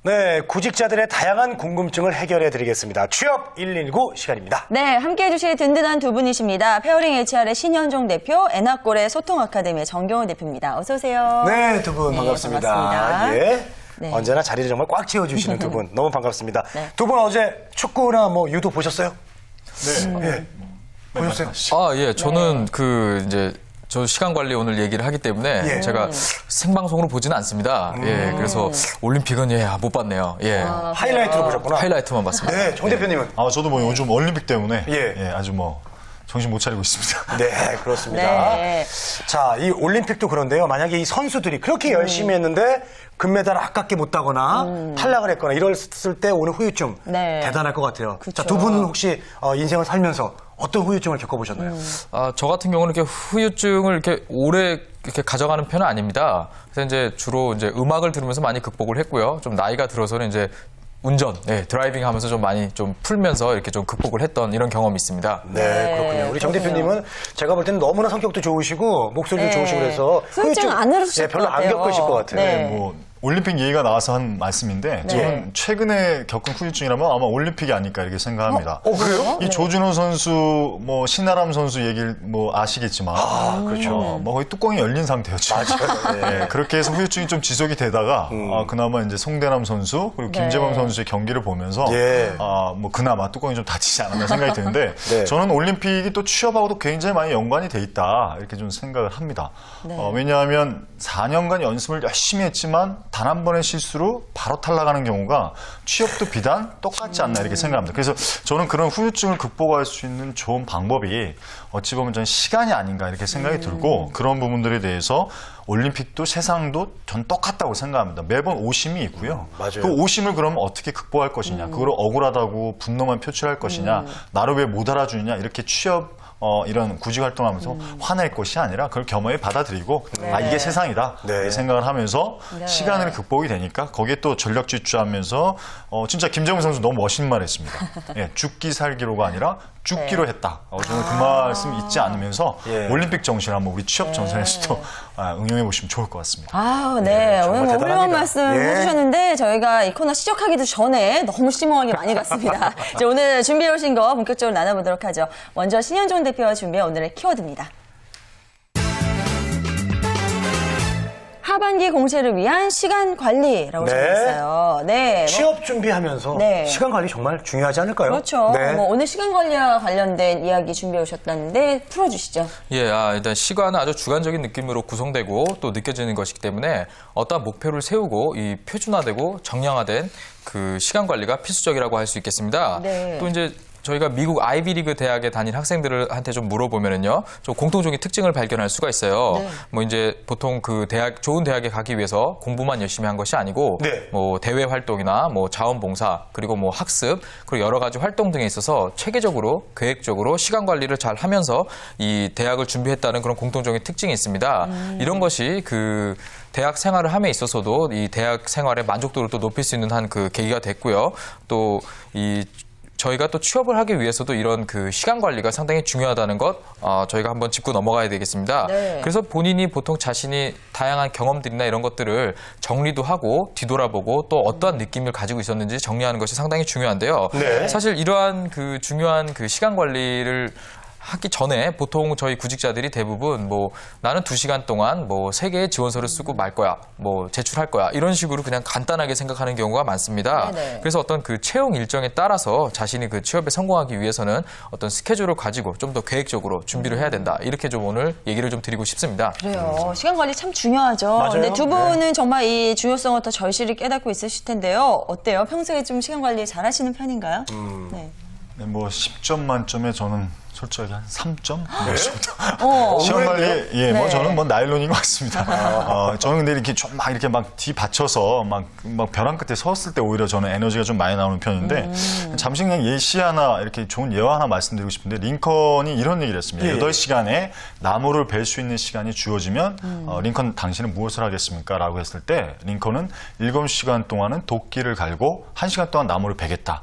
네, 구직자들의 다양한 궁금증을 해결해 드리겠습니다. 취업 119 시간입니다. 네, 함께해 주실 든든한 두 분이십니다. 페어링 HR의 신현종 대표, 에나꼴의 소통 아카데미의 정경호 대표입니다. 어서 오세요. 네, 두 분 반갑습니다. 반갑습니다. 예. 네. 언제나 자리를 정말 꽉 채워주시는 두 분 너무 반갑습니다. 네. 두 분 어제 축구나 뭐 유도 보셨어요? 네. 예. 보셨어요? 예, 저는 저 시간 관리 오늘 얘기를 하기 때문에 예. 제가 생방송으로 보지는 않습니다. 예, 그래서 올림픽은 못 봤네요. 예. 하이라이트로 보셨구나. 하이라이트만 봤습니다. 네, 정 대표님은? 저도 뭐 요즘 올림픽 때문에 예. 아주 뭐 정신 못 차리고 있습니다. 네, 그렇습니다. 네. 자, 이 올림픽도 그런데요. 만약에 이 선수들이 그렇게 열심히 했는데 금메달을 아깝게 못 따거나 탈락을 했거나 이랬을 때 오는 후유증 네. 대단할 것 같아요. 그쵸. 자, 두 분은 혹시 인생을 살면서 어떤 후유증을 겪어보셨나요? 저 같은 경우는 이렇게 후유증을 이렇게 오래 이렇게 가져가는 편은 아닙니다. 그래서 이제 주로 이제 음악을 들으면서 많이 극복을 했고요. 좀 나이가 들어서는 이제 운전, 드라이빙 하면서 좀 많이 좀 풀면서 이렇게 좀 극복을 했던 이런 경험이 있습니다. 네, 그렇군요. 우리 정 대표님은 제가 볼 때는 너무나 성격도 좋으시고 목소리도 네. 좋으시고 그래서 후유증 안 흐르실 별로 것 안 같아요. 겪으실 것 같아요. 네. 뭐 올림픽 얘기가 나와서 한 말씀인데 저는 최근에 겪은 후유증이라면 아마 올림픽이 아닐까 이렇게 생각합니다. 그래요? 이 조준호 선수, 뭐 신아람 선수 얘기를 뭐 아시겠지만, 그렇죠. 뭐 거의 뚜껑이 열린 상태였죠. 맞아요. 네, 그렇게 해서 후유증이 좀 지속이 되다가 그나마 이제 송대남 선수 그리고 네. 김재범 선수의 경기를 보면서 예. 뭐 그나마 뚜껑이 좀 닫히지 않았나 생각이 드는데 네. 저는 올림픽이 또 취업하고도 굉장히 많이 연관이 돼 있다 이렇게 좀 생각을 합니다. 왜냐하면 4년간 연습을 열심히 했지만 단 한 번의 실수로 바로 탈락하는 경우가 취업도 비단 똑같지 않나 이렇게 생각합니다. 그래서 저는 그런 후유증을 극복할 수 있는 좋은 방법이 어찌 보면 저는 시간이 아닌가 이렇게 생각이 들고 그런 부분들에 대해서 올림픽도 세상도 전 똑같다고 생각합니다. 매번 오심이 있고요. 맞아요. 그 오심을 그러면 어떻게 극복할 것이냐, 그걸 억울하다고 분노만 표출할 것이냐, 나를 왜 못 알아주느냐 이렇게 취업 이런 구직 활동하면서 화낼 것이 아니라 그걸 겸허히 받아들이고 이게 세상이다 네. 이렇게 생각을 하면서 시간을 극복이 되니까 거기에 또 전력 질주하면서 진짜 김정은 선수 너무 멋있는 말 했습니다. 예, 죽기 살기로가 아니라 죽기로 했다. 저는 그 말씀 잊지 않으면서 예. 올림픽 정신 한번 우리 취업 전선에서도 응용해 보시면 좋을 것 같습니다. 네. 정말 오늘 뭐 훌륭한 대단합니다. 말씀 예. 해주셨는데 저희가 이 코너 시작하기도 전에 너무 심오하게 많이 갔습니다. 이제 오늘 준비해 오신 거 본격적으로 나눠보도록 하죠. 먼저 신현종 대표가 준비한 오늘의 키워드입니다. 하반기 공채를 위한 시간 관리라고 네. 적어있어요. 네. 취업 준비하면서 네. 시간 관리 정말 중요하지 않을까요? 그렇죠. 네. 뭐 오늘 시간 관리와 관련된 이야기 준비해 오셨다는데 풀어주시죠. 일단 시간은 아주 주관적인 느낌으로 구성되고 또 느껴지는 것이기 때문에 어떠한 목표를 세우고 이 표준화되고 정량화된 그 시간 관리가 필수적이라고 할 수 있겠습니다. 네. 또 이제 저희가 미국 아이비리그 대학에 다닌 학생들한테 좀 물어보면은요, 좀 공통적인 특징을 발견할 수가 있어요. 네. 뭐 이제 보통 그 좋은 대학에 가기 위해서 공부만 열심히 한 것이 아니고, 네. 뭐 대외 활동이나 뭐 자원봉사 그리고 뭐 학습 그리고 여러 가지 활동 등에 있어서 체계적으로 계획적으로 시간 관리를 잘 하면서 이 대학을 준비했다는 그런 공통적인 특징이 있습니다. 이런 것이 그 대학 생활을 함에 있어서도 이 대학 생활의 만족도를 또 높일 수 있는 한 그 계기가 됐고요. 또 저희가 또 취업을 하기 위해서도 이런 그 시간 관리가 상당히 중요하다는 것 저희가 한번 짚고 넘어가야 되겠습니다. 네. 그래서 본인이 보통 자신이 다양한 경험들이나 이런 것들을 정리도 하고 뒤돌아보고 또 어떠한 느낌을 가지고 있었는지 정리하는 것이 상당히 중요한데요. 네. 사실 이러한 그 중요한 그 시간 관리를 하기 전에 보통 저희 구직자들이 대부분 뭐 나는 2시간 동안 뭐 3개의 지원서를 쓰고 말 거야, 뭐 제출할 거야 이런 식으로 그냥 간단하게 생각하는 경우가 많습니다. 네네. 그래서 어떤 그 채용 일정에 따라서 자신이 그 취업에 성공하기 위해서는 어떤 스케줄을 가지고 좀 더 계획적으로 준비를 해야 된다. 이렇게 좀 오늘 얘기를 좀 드리고 싶습니다. 그래요. 시간 관리 참 중요하죠. 맞아요. 근데 두 분은 네. 정말 이 중요성을 더 절실히 깨닫고 있으실 텐데요. 어때요? 평소에 좀 시간 관리 잘 하시는 편인가요? 네. 네, 뭐 10점 만점에 저는 솔직하게 한 3점? 시간 관리, 네. 뭐 저는 뭐 나일론인 것 같습니다. 저는 근데 이렇게 좀 막 이렇게 막 뒤 받쳐서 막 벼랑 끝에 섰을 때 오히려 저는 에너지가 좀 많이 나오는 편인데 잠시 그냥 예시 하나 이렇게 좋은 예화 하나 말씀드리고 싶은데 링컨이 이런 얘기를 했습니다. 예. 8시간에 나무를 벨 수 있는 시간이 주어지면 링컨 당신은 무엇을 하겠습니까? 라고 했을 때 링컨은 7시간 동안은 도끼를 갈고 1시간 동안 나무를 베겠다.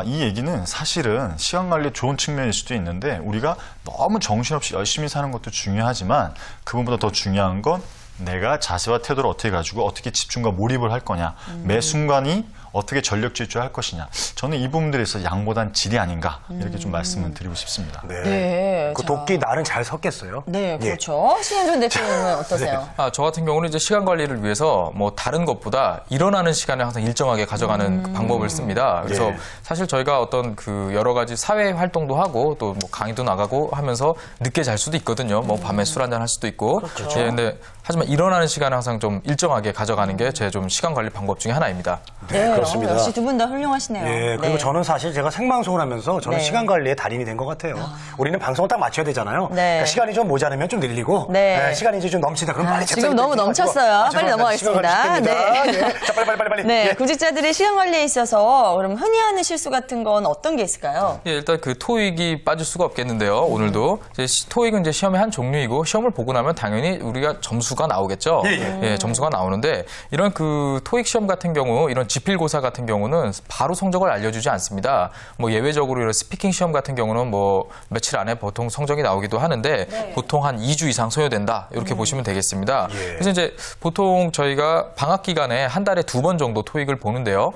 이 얘기는 사실은 시간 관리에 좋은 측면일 수도 있는데 우리가 너무 정신없이 열심히 사는 것도 중요하지만 그것보다 더 중요한 건 내가 자세와 태도를 어떻게 가지고 어떻게 집중과 몰입을 할 거냐, 매 순간이 어떻게 전력 질주할 것이냐. 저는 이 부분들에서 양보단 질이 아닌가 이렇게 좀 말씀을 드리고 싶습니다. 네. 네, 그 자. 도끼 날은 잘 섰겠어요. 네, 예. 그렇죠. 신현준 대표님은 어떠세요? 저 같은 경우는 이제 시간 관리를 위해서 뭐 다른 것보다 일어나는 시간을 항상 일정하게 가져가는 방법을 씁니다. 그래서 예. 사실 저희가 어떤 그 여러 가지 사회 활동도 하고 또 뭐 강의도 나가고 하면서 늦게 잘 수도 있거든요. 뭐 밤에 술 한잔 할 수도 있고. 그렇죠. 예, 근데 하지만 일어나는 시간을 항상 좀 일정하게 가져가는 게 제 좀 시간 관리 방법 중에 하나입니다. 네, 그렇습니다. 역시 두 분 다 훌륭하시네요. 예, 그리고 네. 저는 사실 제가 생방송을 하면서 저는 네. 시간 관리의 달인이 된 것 같아요. 우리는 방송을 딱 맞춰야 되잖아요. 네. 그러니까 시간이 좀 모자르면 좀 늘리고, 네. 시간이 이제 좀 넘친다. 그럼 빨리 지금 너무 넘쳤어요. 빨리 넘어가겠습니다. 네. 네. 자, 빨리. 네, 예. 구직자들이 시간 관리에 있어서 그럼 흔히 하는 실수 같은 건 어떤 게 있을까요? 예, 일단 그 토익이 빠질 수가 없겠는데요. 오늘도 이제 토익은 이제 시험의 한 종류이고 시험을 보고 나면 당연히 우리가 점수가 나오겠죠. 예. 점수가 나오는데 이런 그 토익 시험 같은 경우 이런 지필고사 같은 경우는 바로 성적을 알려주지 않습니다. 뭐 예외적으로 이런 스피킹 시험 같은 경우는 뭐 며칠 안에 보통 성적이 나오기도 하는데 보통 한 2주 이상 소요된다 이렇게 보시면 되겠습니다. 예. 그래서 이제 보통 저희가 방학 기간에 한 달에 2번 정도 토익을 보는데요.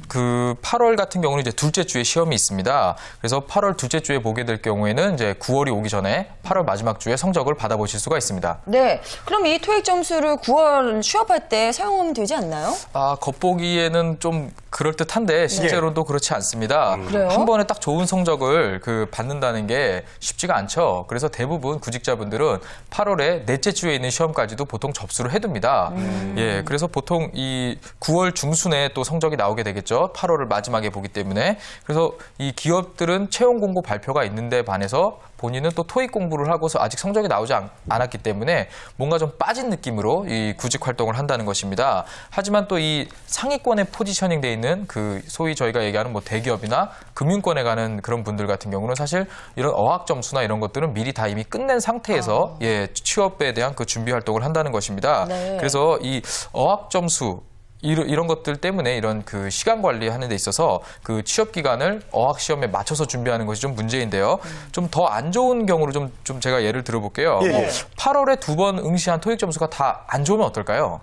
그 8월 같은 경우는 이제 둘째 주에 시험이 있습니다. 그래서 8월 둘째 주에 보게 될 경우에는 이제 9월이 오기 전에 8월 마지막 주에 성적을 받아보실 수가 있습니다. 네, 그럼 이 토익 점수를 9월 취업할 때 사용하면 되지 않나요? 겉보기에는 좀 그럴듯한데 실제로도 그렇지 않습니다. 그래요? 한 번에 딱 좋은 성적을 받는다는 게 쉽지가 않죠. 그래서 대부분 구직자분들은 8월에 넷째 주에 있는 시험까지도 보통 접수를 해둡니다. 예, 그래서 보통 이 9월 중순에 또 성적이 나오게 되겠죠. 8월을 마지막에 보기 때문에. 그래서 이 기업들은 채용 공고 발표가 있는데 반해서 본인은 또 토익 공부를 하고서 아직 성적이 나오지 않았기 때문에 뭔가 좀 빠진 느낌으로 이 구직 활동을 한다는 것입니다. 하지만 또 이 상위권에 포지셔닝 돼 있는 그 소위 저희가 얘기하는 뭐 대기업이나 금융권에 가는 그런 분들 같은 경우는 사실 이런 어학 점수나 이런 것들은 미리 다 이미 끝낸 상태에서 취업에 대한 그 준비 활동을 한다는 것입니다. 네. 그래서 이 어학 점수 이런 것들 때문에 이런 그 시간 관리하는 데 있어서 그 취업 기간을 어학 시험에 맞춰서 준비하는 것이 좀 문제인데요. 좀 더 안 좋은 경우로 좀 제가 예를 들어볼게요. 예. 8월에 2번 응시한 토익 점수가 다 안 좋으면 어떨까요?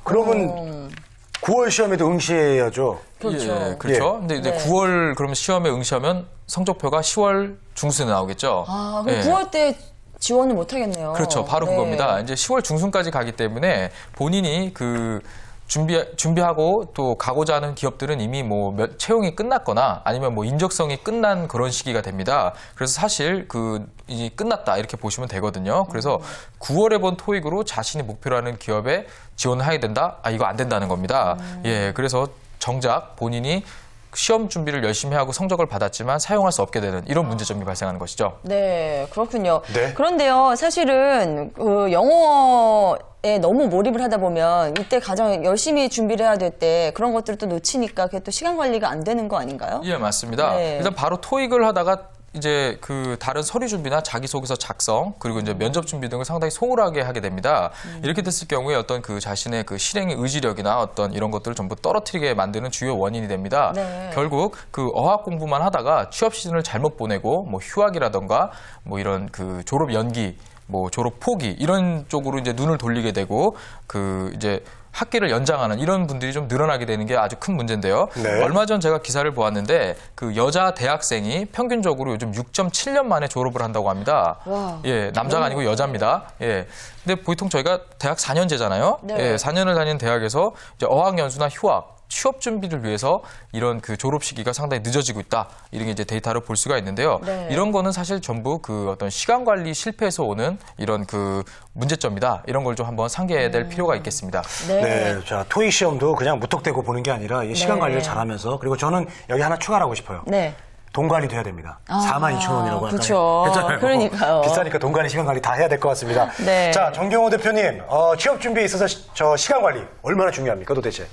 그러면 9월 시험에도 응시해야죠. 그렇죠. 예, 그렇죠. 근데 이제 네. 9월 그러면 시험에 응시하면 성적표가 10월 중순에 나오겠죠. 아, 그럼 예. 9월 때 지원을 못 하겠네요. 그렇죠. 바로 네. 그겁니다. 이제 10월 중순까지 가기 때문에 본인이 그 준비하고 또 가고자 하는 기업들은 이미 뭐 채용이 끝났거나 아니면 뭐 인적성이 끝난 그런 시기가 됩니다. 그래서 사실 이제 끝났다 이렇게 보시면 되거든요. 그래서 9월에 본 토익으로 자신이 목표로 하는 기업에 지원을 하게 된다? 이거 안 된다는 겁니다. 예, 그래서 정작 본인이 시험 준비를 열심히 하고 성적을 받았지만 사용할 수 없게 되는 이런 문제점이 발생하는 것이죠. 네, 그렇군요. 네. 그런데요, 사실은 그 영어에 너무 몰입을 하다 보면 이때 가장 열심히 준비를 해야 될 때 그런 것들을 또 놓치니까 그게 또 시간 관리가 안 되는 거 아닌가요? 예, 맞습니다. 네. 일단 바로 토익을 하다가 이제 그 다른 서류 준비나 자기소개서 작성 그리고 이제 면접 준비 등을 상당히 소홀하게 하게 됩니다. 이렇게 됐을 경우에 어떤 그 자신의 그 실행의 의지력이나 어떤 이런 것들을 전부 떨어뜨리게 만드는 주요 원인이 됩니다. 네. 결국 그 어학 공부만 하다가 취업 시즌을 잘못 보내고 뭐 휴학이라던가 뭐 이런 그 졸업 연기 뭐 졸업 포기 이런 쪽으로 이제 눈을 돌리게 되고 그 이제 학기를 연장하는 이런 분들이 좀 늘어나게 되는 게 아주 큰 문제인데요. 네. 얼마 전 제가 기사를 보았는데 그 여자 대학생이 평균적으로 요즘 6.7년 만에 졸업을 한다고 합니다. 와. 예, 남자가 아니고 여자입니다. 예. 근데 보통 저희가 대학 4년제잖아요. 네. 예, 4년을 다니는 대학에서 이제 어학연수나 휴학 취업 준비를 위해서 이런 그 졸업 시기가 상당히 늦어지고 있다. 이런 게 이제 데이터를 볼 수가 있는데요. 네. 이런 거는 사실 전부 그 어떤 시간 관리 실패에서 오는 이런 그 문제점이다. 이런 걸 좀 한번 상기해야 될 필요가 있겠습니다. 네. 네, 자 토익 시험도 그냥 무턱대고 보는 게 아니라 이 시간 네. 관리를 잘하면서 그리고 저는 여기 하나 추가를 하고 싶어요. 네. 돈 관리도 해야 됩니다. 아, 42,000원이라고 할까요? 그쵸. 괜찮아요. 그러니까요. 비싸니까 돈 관리, 시간 관리 다 해야 될 것 같습니다. 네. 자, 정경호 대표님, 취업 준비에 있어서 저 시간 관리 얼마나 중요합니까, 도대체?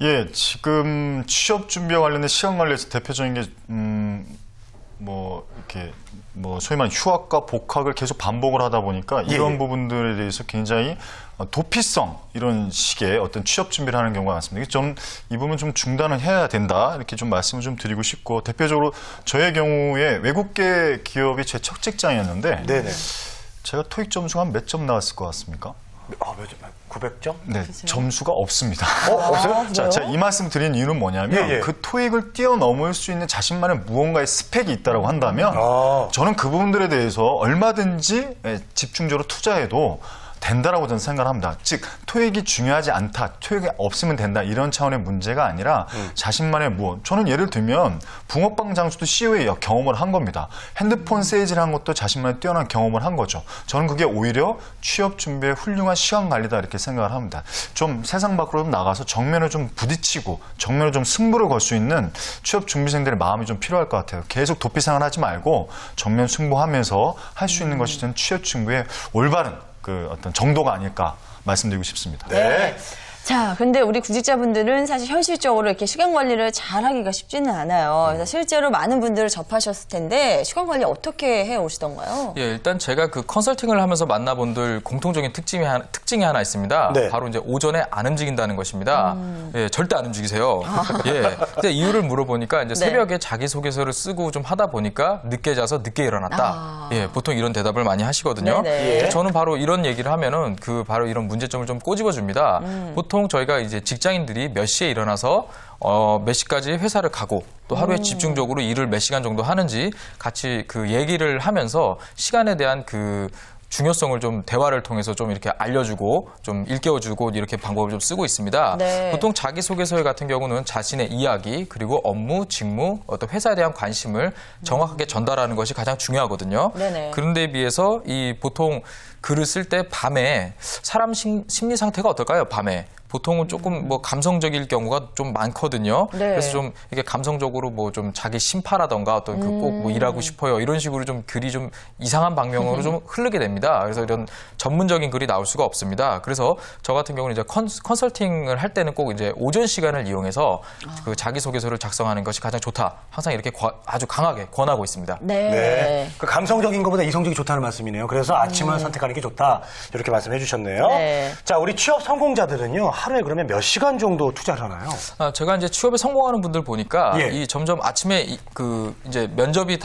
예, 지금 취업 준비와 관련된 시간 관리에서 대표적인 게 뭐 이렇게 뭐 소위 말하는 휴학과 복학을 계속 반복을 하다 보니까 이런 예. 부분들에 대해서 굉장히 도피성 이런 식의 어떤 취업 준비를 하는 경우가 많습니다. 저는 이 부분 좀 중단을 해야 된다 이렇게 좀 말씀을 좀 드리고 싶고 대표적으로 저의 경우에 외국계 기업이 제 첫 직장이었는데 네네. 제가 토익 점수가 한 몇 점 나왔을 것 같습니까? 몇 점? 900점? 네, 점수가 없습니다. 없어요? 자, 제가 이 말씀 드린 이유는 뭐냐면 예. 그 토익을 뛰어넘을 수 있는 자신만의 무언가의 스펙이 있다고 한다면 저는 그 부분들에 대해서 얼마든지 집중적으로 투자해도 된다라고 저는 생각을 합니다. 즉 토익이 중요하지 않다, 토익이 없으면 된다 이런 차원의 문제가 아니라 자신만의 무엇. 저는 예를 들면 붕어빵 장수도 CEO의 경험을 한 겁니다. 핸드폰 세일즈를 한 것도 자신만의 뛰어난 경험을 한 거죠. 저는 그게 오히려 취업 준비에 훌륭한 시간 관리다 이렇게 생각을 합니다. 좀 세상 밖으로 좀 나가서 정면을 좀 부딪히고 정면을 좀 승부를 걸 수 있는 취업 준비생들의 마음이 좀 필요할 것 같아요. 계속 도피 생활하지 말고 정면 승부하면서 할 수 있는 것이 저는 취업 준비의 올바른 그 어떤 정도가 아닐까 말씀드리고 싶습니다. 네. 자, 근데 우리 구직자분들은 사실 현실적으로 이렇게 시간 관리를 잘 하기가 쉽지는 않아요. 그래서 실제로 많은 분들을 접하셨을 텐데 시간 관리 어떻게 해 오시던가요? 예, 일단 제가 그 컨설팅을 하면서 만나본들 공통적인 특징이 하나 있습니다. 네. 바로 이제 오전에 안 움직인다는 것입니다. 예, 절대 안 움직이세요. 예. 근데 이유를 물어보니까 이제 네. 새벽에 자기소개서를 쓰고 좀 하다 보니까 늦게 자서 늦게 일어났다. 예, 보통 이런 대답을 많이 하시거든요. 네네. 예. 저는 바로 이런 얘기를 하면은 바로 이런 문제점을 좀 꼬집어 줍니다. 보통 저희가 이제 직장인들이 몇 시에 일어나서 몇 시까지 회사를 가고 또 하루에 집중적으로 일을 몇 시간 정도 하는지 같이 그 얘기를 하면서 시간에 대한 그 중요성을 좀 대화를 통해서 좀 이렇게 알려주고 좀 일깨워주고 이렇게 방법을 좀 쓰고 있습니다. 네. 보통 자기소개서 같은 경우는 자신의 이야기 그리고 업무, 직무, 어떤 회사에 대한 관심을 정확하게 전달하는 것이 가장 중요하거든요. 네네. 그런데 비해서 이 보통 글을 쓸 때 밤에 사람 심리 상태가 어떨까요? 밤에. 보통은 조금 뭐 감성적일 경우가 좀 많거든요. 네. 그래서 좀 이게 감성적으로 뭐 좀 자기 심파라던가 어떤 그 꼭 뭐 일하고 싶어요 이런 식으로 좀 글이 좀 이상한 방향으로 좀 흐르게 됩니다. 그래서 이런 전문적인 글이 나올 수가 없습니다. 그래서 저 같은 경우는 이제 컨설팅을 할 때는 꼭 이제 오전 시간을 이용해서 그 자기소개서를 작성하는 것이 가장 좋다. 항상 이렇게 아주 강하게 권하고 있습니다. 네. 네. 그 감성적인 것보다 이성적이 좋다는 말씀이네요. 그래서 아침을 선택하는 게 좋다. 이렇게 말씀해 주셨네요. 네. 자, 우리 취업 성공자들은요, 하루에 그러면 몇 시간 정도 투자를 하나요? 제가 이제 취업에 성공하는 분들 보니까 예. 이 점점 아침에 이제 면접이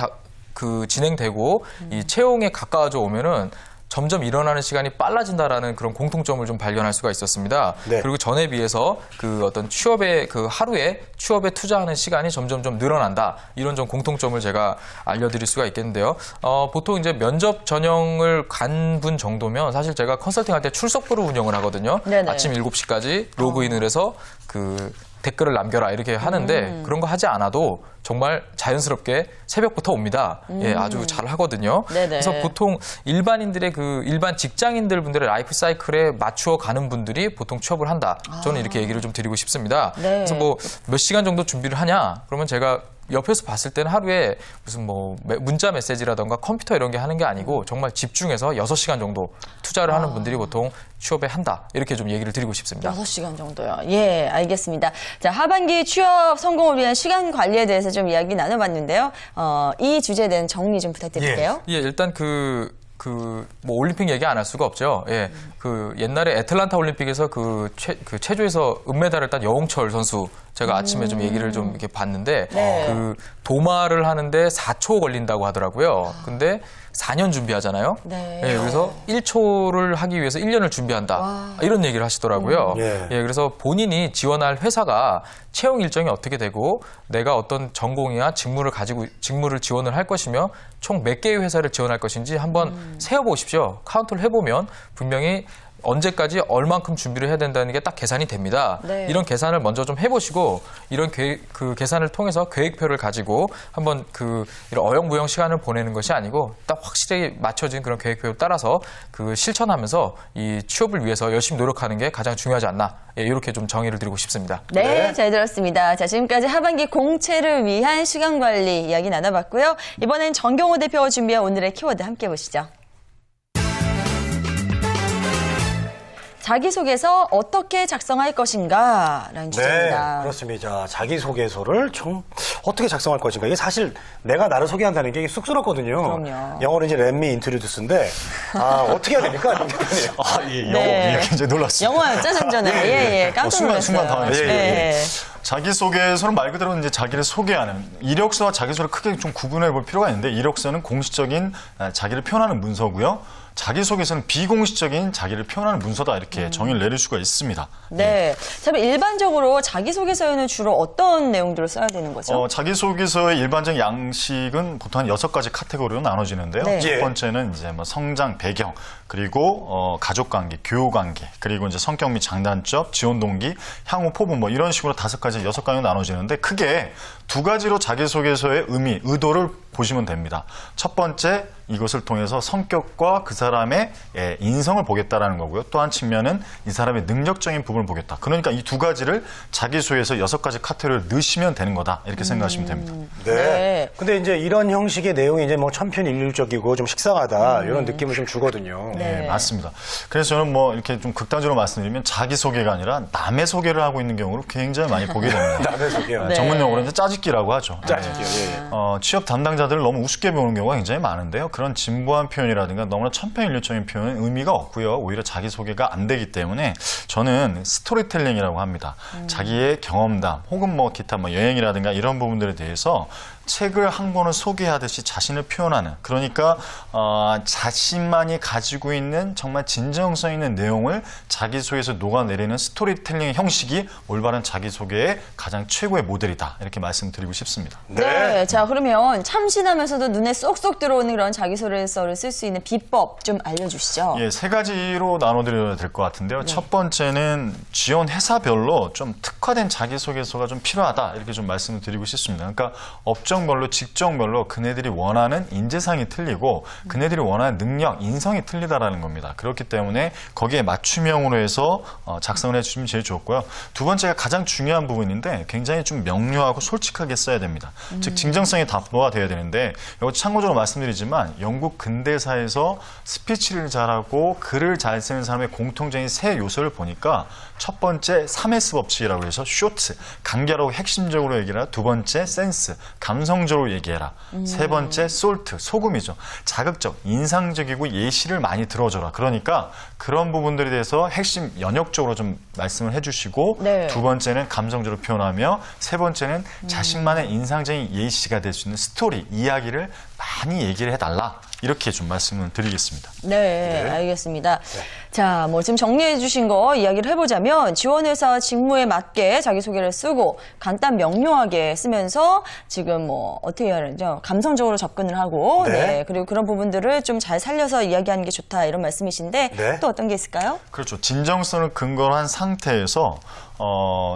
진행되고 이 채용에 가까워져 오면은 점점 일어나는 시간이 빨라진다라는 그런 공통점을 좀 발견할 수가 있었습니다. 네. 그리고 전에 비해서 그 어떤 하루에 취업에 투자하는 시간이 점점 좀 늘어난다. 이런 좀 공통점을 제가 알려드릴 수가 있겠는데요. 보통 이제 면접 전형을 간 분 정도면 사실 제가 컨설팅 할 때 출석부를 운영을 하거든요. 네네. 아침 7시까지 로그인을 해서 댓글을 남겨라 이렇게 하는데 그런 거 하지 않아도 정말 자연스럽게 새벽부터 옵니다. 예, 아주 잘 하거든요. 네네. 그래서 보통 일반인들의 일반 직장인들 분들의 라이프 사이클에 맞추어 가는 분들이 보통 취업을 한다. 저는 이렇게 얘기를 좀 드리고 싶습니다. 네. 그래서 뭐 몇 시간 정도 준비를 하냐? 그러면 제가 옆에서 봤을 때는 하루에 무슨 뭐 문자 메시지라던가 컴퓨터 이런 게 하는 게 아니고 정말 집중해서 6시간 정도 투자를 하는 분들이 보통 취업에 한다. 이렇게 좀 얘기를 드리고 싶습니다. 6시간 정도요. 예, 알겠습니다. 자, 하반기 취업 성공을 위한 시간 관리에 대해서 좀 이야기 나눠봤는데요. 이 주제에 대한 정리 좀 부탁드릴게요. 예, 일단 뭐 올림픽 얘기 안 할 수가 없죠. 예. 옛날에 애틀란타 올림픽에서 체조에서 은메달을 딴 여홍철 선수 제가 아침에 좀 얘기를 좀 이렇게 봤는데 네. 도마를 하는데 4초 걸린다고 하더라고요. 근데 4년 준비하잖아요. 네. 예, 그래서 1초를 하기 위해서 1년을 준비한다. 이런 얘기를 하시더라고요. 예. 예, 그래서 본인이 지원할 회사가 채용 일정이 어떻게 되고 내가 어떤 전공이나 직무를 지원을 할 것이며 총 몇 개의 회사를 지원할 것인지 한번 세어보십시오. 카운트를 해보면 분명히 언제까지 얼만큼 준비를 해야 된다는 게 딱 계산이 됩니다. 네. 이런 계산을 먼저 좀 해보시고 이런 그 계산을 통해서 계획표를 가지고 한번 이런 어영부영 시간을 보내는 것이 아니고 딱 확실히 맞춰진 그런 계획표에 따라서 실천하면서 이 취업을 위해서 열심히 노력하는 게 가장 중요하지 않나. 예, 이렇게 좀 정의를 드리고 싶습니다. 네, 잘 들었습니다. 자, 지금까지 하반기 공채를 위한 시간 관리 이야기 나눠봤고요. 이번엔 정경호 대표가 준비한 오늘의 키워드 함께 보시죠. 자기소개서 어떻게 작성할 것인가? 라는 주제입니다. 네, 그렇습니다. 자기소개서를 좀 어떻게 작성할 것인가. 이게 사실 내가 나를 소개한다는 게 쑥스럽거든요. 그럼요. 영어로 이제 Let me introduce인데, 어떻게 해야 됩니까? 예, 네. 이렇게 이제 놀랐어요. 영어였죠, 좀 전에. 예, 깜짝 놀랐어요. 순간 당황했습니다. 예. 자기소개서는 말 그대로 이제 자기를 소개하는 이력서와 자기소개를 크게 좀 구분해 볼 필요가 있는데 이력서는 공식적인 자기를 표현하는 문서고요. 자기소개서는 비공식적인 자기를 표현하는 문서다 이렇게 정의를 내릴 수가 있습니다. 네. 자, 그럼 일반적으로 자기소개서에는 주로 어떤 내용들을 써야 되는 거죠? 자기소개서의 일반적 양식은 보통 한 6가지 카테고리로 나눠지는데요. 네. 첫 번째는 이제 뭐 성장 배경, 그리고 가족관계, 교우관계, 그리고 이제 성격 및 장단점, 지원 동기, 향후 포부 뭐 이런 식으로 5가지, 6가지로 나눠지는데 크게 2가지로 자기소개서의 의미, 의도를 보시면 됩니다. 첫 번째, 이것을 통해서 성격과 그 사람의 인성을 보겠다라는 거고요. 또 한 측면은 이 사람의 능력적인 부분을 보겠다. 그러니까 이 2가지를 자기소개서 6가지 카테고리를 넣으시면 되는 거다. 이렇게 생각하시면 됩니다. 네. 네. 근데 이제 이런 형식의 내용이 이제 뭐 천편일률적이고 좀 식상하다 이런 느낌을 좀 주거든요. 네. 네, 맞습니다. 그래서 저는 뭐 이렇게 좀 극단적으로 말씀드리면 자기소개가 아니라 남의 소개를 하고 있는 경우를 굉장히 많이 보게 됩니다. 남의 소개요. 네. 전문 용어로 이제 짜집기라고 하죠. 짜증이요. 예. 취업 담당자들을 너무 우습게 보는 경우가 굉장히 많은데요. 그런 진부한 표현이라든가 너무나 천편일률적인 표현은 의미가 없고요. 오히려 자기소개가 안 되기 때문에 저는 스토리텔링이라고 합니다. 자기의 경험담 혹은 뭐 기타 뭐 여행이라든가 이런 부분들에 대해서 책을 한 권을 소개하듯이 자신을 표현하는, 그러니까 자신만이 가지고 있는 정말 진정성 있는 내용을 자기소개에서 녹아내리는 스토리텔링 형식이 올바른 자기소개의 가장 최고의 모델이다 이렇게 말씀드리고 싶습니다. 네. 자, 그러면 참신하면서도 눈에 쏙쏙 들어오는 그런 자기소개서를 쓸 수 있는 비법 좀 알려주시죠. 예, 3가지로 나눠드려야 될 것 같은데요. 첫 번째는 지원 회사별로 좀 특화된 자기소개서가 좀 필요하다 이렇게 좀 말씀을 드리고 싶습니다. 그러니까 업종별로, 직종별로 그네들이 원하는 인재상이 틀리고 그네들이 원하는 능력, 인성이 틀리다라는 겁니다. 그렇기 때문에 거기에 맞춤형으로 해서 작성을 해주시면 제일 좋고요. 두 번째가 가장 중요한 부분인데 굉장히 좀 명료하고 솔직하게 써야 됩니다. 즉 진정성이 담보가 돼야 되는데 이거 참고적으로 말씀드리지만 영국 근대사에서 스피치를 잘하고 글을 잘 쓰는 사람의 공통적인 3 요소를 보니까 첫 번째 3S 법칙이라고 해서 쇼트, 간결하고 핵심적으로 얘기해라. 두 번째 센스, 감성적으로 얘기해라. 세 번째 솔트, 소금이죠. 자극적, 인상적이고 예시를 많이 들어줘라. 그러니까 그런 부분들에 대해서 핵심 연역적으로 좀 말씀을 해주시고 네. 두 번째는 감성적으로 표현하며 세 번째는 자신만의 인상적인 예시가 될 수 있는 스토리, 이야기를 많이 얘기를 해달라. 이렇게 좀 말씀을 드리겠습니다. 네, 알겠습니다. 자, 뭐 지금 정리해 주신 거 이야기를 해보자면 지원회사 직무에 맞게 자기소개를 쓰고 간단 명료하게 쓰면서 지금 뭐 어떻게 해야 하는죠? 감성적으로 접근을 하고 네. 네, 그리고 그런 부분들을 좀 잘 살려서 이야기하는 게 좋다 이런 말씀이신데 네. 또 어떤 게 있을까요? 그렇죠. 진정성을 근거로 한 상태에서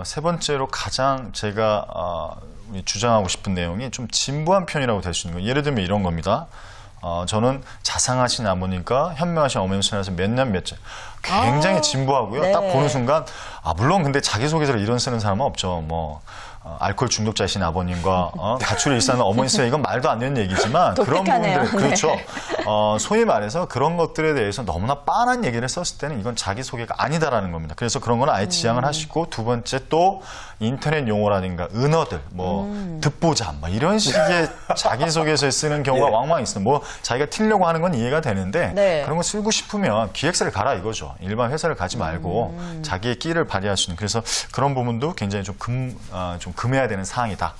세 번째로 가장 제가 주장하고 싶은 내용이 좀 진부한 표현이라고 될 수 있는 거예요. 예를 들면 이런 겁니다. 저는 자상하신 아버님과 현명하신 어머님 손에서 몇 년 몇째 굉장히 진부하고요. 네. 딱 보는 순간 물론 근데 자기소개서를 이런 쓰는 사람은 없죠. 뭐 알코올 중독자이신 아버님과 가출을 일삼는 어머니 쓰여 이건 말도 안 되는 얘기지만 그런 독특하네요. 부분들 그렇죠. 네. 소위 말해서 그런 것들에 대해서 너무나 빤한 얘기를 썼을 때는 이건 자기소개가 아니다라는 겁니다. 그래서 그런 건 아예 지양을 하시고 두 번째 또 인터넷 용어라든가 은어들 뭐 듣보잡 뭐 이런 식의 자기소개서에 쓰는 경우가 예. 왕왕 있어요. 뭐 자기가 튀려고 하는 건 이해가 되는데 네. 그런 거 쓰고 싶으면 기획사를 가라 이거죠. 일반 회사를 가지 말고 자기의 끼를 발휘할 수 있는, 그래서 그런 부분도 굉장히 좀 금해야 되는 사항이다.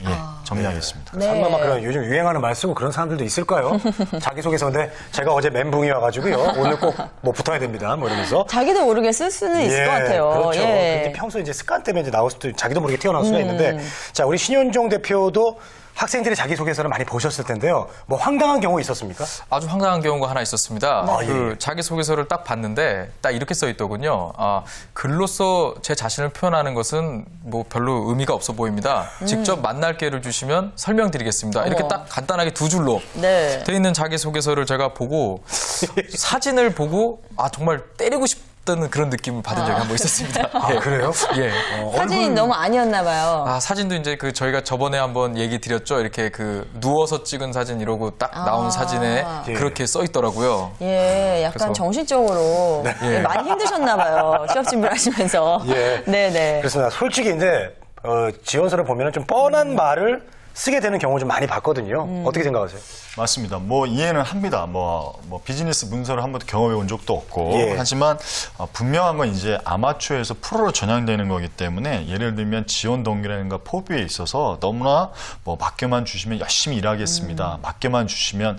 예, 정리하겠습니다. 네. 설마 막 그런 요즘 유행하는 말 쓰고 그런 사람들도 있을까요? 자기소개서인데 제가 어제 멘붕이 와가지고요. 오늘 꼭 뭐 붙어야 됩니다. 뭐 이러면서. 자기도 모르게 쓸 수는 있을 것 같아요. 그렇죠. 예. 근데 평소에 이제 습관 때문에 이제 나올 수도 자기도 모르게 튀어나올 수가 있는데 자, 우리 신현종 대표도 학생들의 자기소개서를 많이 보셨을 텐데요. 뭐 황당한 경우 있었습니까? 아주 황당한 경우가 하나 있었습니다. 네. 그 자기소개서를 딱 봤는데 딱 이렇게 써 있더군요. 글로써 제 자신을 표현하는 것은 뭐 별로 의미가 없어 보입니다. 직접 만날 기회를 주시면 설명드리겠습니다. 이렇게 어머. 딱 간단하게 2줄로 네. 돼 있는 자기소개서를 제가 보고 사진을 보고 정말 때리고 싶다는 그런 느낌을 받은 적이 한 번 있었습니다. 예. 그래요? 예. 사진이 너무 아니었나 봐요. 사진도 이제 저희가 저번에 한번 얘기 드렸죠. 이렇게 누워서 찍은 사진 이러고 딱 나온 사진에 예. 그렇게 써 있더라고요. 예, 약간 그래서- 정신적으로 예. 많이 힘드셨나 봐요. 취업 준비를 하시면서. 예. 네네. 그래서 나 솔직히 이제 지원서를 보면 좀 뻔한 말을 쓰게 되는 경우 좀 많이 봤거든요. 어떻게 생각하세요? 맞습니다. 뭐 이해는 합니다. 뭐 비즈니스 문서를 한 번도 경험해 본 적도 없고 예. 하지만 분명한 건 이제 아마추어에서 프로로 전향되는 거기 때문에 예를 들면 지원 동기라든가 포부에 있어서 너무나 뭐 맡겨만 주시면 열심히 일하겠습니다. 맡겨만 주시면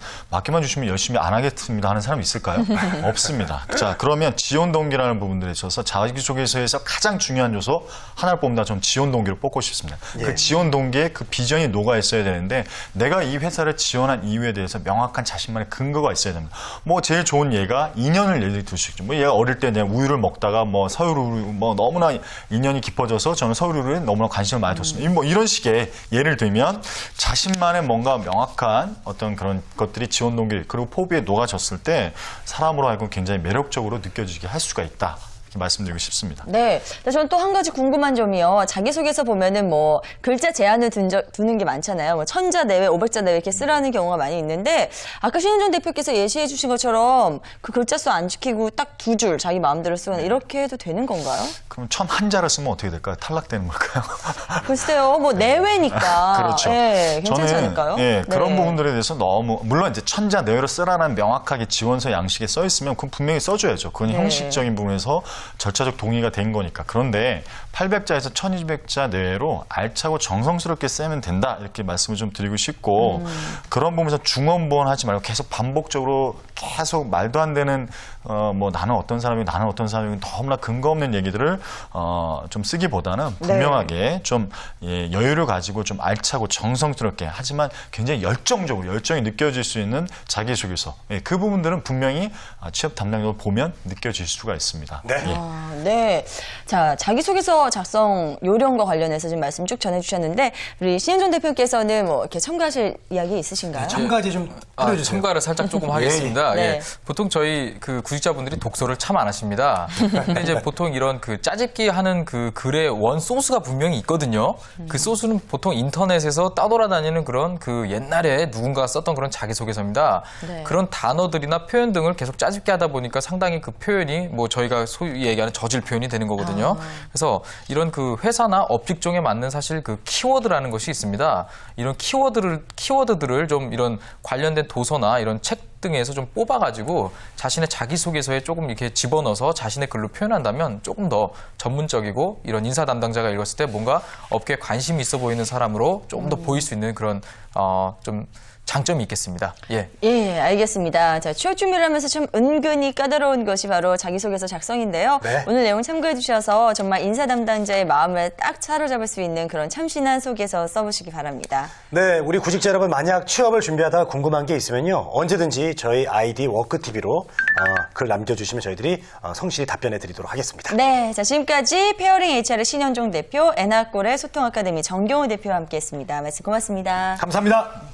열심히 안 하겠습니다 하는 사람이 있을까요? 없습니다. 자, 그러면 지원 동기라는 부분들에 있어서 자기소개서에서 가장 중요한 요소 하나를 뽑는다. 좀 지원 동기를 뽑고 싶습니다. 그 지원 동기에 그 비전이 녹아 있어야 되는데 내가 이 회사를 지원한 이유에 대해서 명확한 자신만의 근거가 있어야 됩니다. 뭐 제일 좋은 예가 인연을 예를 들 수 있죠. 뭐 얘가 어릴 때 내가 우유를 먹다가 뭐 서울우유 뭐 너무나 인연이 깊어져서 저는 서울우유에 너무나 관심을 많이 뒀습니다. 뭐 이런 식의 예를 들면 자신만의 뭔가 명확한 어떤 그런 것들이 지원 동기 그리고 포부에 녹아졌을 때 사람으로 하여금 굉장히 매력적으로 느껴지게 할 수가 있다. 말씀드리고 싶습니다. 네. 저는 또 한 가지 궁금한 점이요. 자기소개서 보면은 뭐 글자 제한을 두는 게 많잖아요. 뭐 1000자 내외, 500자 내외 이렇게 쓰라는 경우가 많이 있는데 아까 신현정 대표께서 예시해 주신 것처럼 그 글자 수 안 지키고 딱 2줄 자기 마음대로 쓰거나 이렇게 해도 되는 건가요? 그럼 1001자를 쓰면 어떻게 될까요? 탈락되는 걸까요? 글쎄요. 뭐 내외니까. 그렇죠. 예, 괜찮지 저는 않을까요? 예, 그런 네. 부분들에 대해서 너무 물론 이제 1000자 내외로 쓰라는 명확하게 지원서 양식에 써 있으면 그건 분명히 써줘야죠. 그건 네. 형식적인 부분에서 절차적 동의가 된 거니까. 그런데 800자에서 1200자 내외로 알차고 정성스럽게 쓰면 된다. 이렇게 말씀을 좀 드리고 싶고 그런 부분에서 중언부언하지 말고 계속 반복적으로 계속 말도 안 되는 뭐 나는 어떤 사람이고 너무나 근거 없는 얘기들을 좀 쓰기보다는 분명하게 좀 예, 여유를 가지고 좀 알차고 정성스럽게 하지만 굉장히 열정이 느껴질 수 있는 자기소개서. 예, 그 부분들은 분명히 취업 담당자로 보면 느껴질 수가 있습니다. 네. 예. 네. 자, 자기소개서 작성 요령과 관련해서 지금 말씀 쭉 전해주셨는데, 우리 신현정 대표께서는 뭐 이렇게 첨가하실 이야기 있으신가요? 첨가지 좀 뿌려주세요. 첨가를 살짝 조금 하겠습니다. 네. 예. 보통 저희 그 구직자분들이 독서를 참 안 하십니다. 근데 이제 보통 이런 그 짜집기 하는 그 글의 원 소스가 분명히 있거든요. 그 소스는 보통 인터넷에서 따돌아다니는 그런 그 옛날에 누군가 썼던 그런 자기소개서입니다. 네. 그런 단어들이나 표현 등을 계속 짜집게 하다 보니까 상당히 그 표현이 뭐 저희가 소위 얘기하는 저질 표현이 되는 거거든요. 그래서 이런 그 회사나 업직종에 맞는 사실 그 키워드라는 것이 있습니다. 이런 키워드들을 좀 이런 관련된 도서나 이런 책 등에서 좀 뽑아가지고 자신의 자기소개서에 조금 이렇게 집어넣어서 자신의 글로 표현한다면 조금 더 전문적이고 이런 인사 담당자가 읽었을 때 뭔가 업계에 관심이 있어 보이는 사람으로 조금 더 보일 수 있는 그런 좀 장점이 있겠습니다. 예. 예, 알겠습니다. 자, 취업 준비를 하면서 참 은근히 까다로운 것이 바로 자기소개서 작성인데요. 네. 오늘 내용 참고해 주셔서 정말 인사 담당자의 마음을 딱 사로잡을 수 있는 그런 참신한 소개서 써보시기 바랍니다. 네, 우리 구직자 여러분 만약 취업을 준비하다가 궁금한 게 있으면요. 언제든지 저희 아이디 워크TV로 글 남겨주시면 저희들이 성실히 답변해 드리도록 하겠습니다. 네, 자, 지금까지 페어링 HR의 신현종 대표, 에나꼴의 소통 아카데미 정경호 대표와 함께했습니다. 말씀 고맙습니다. 감사합니다.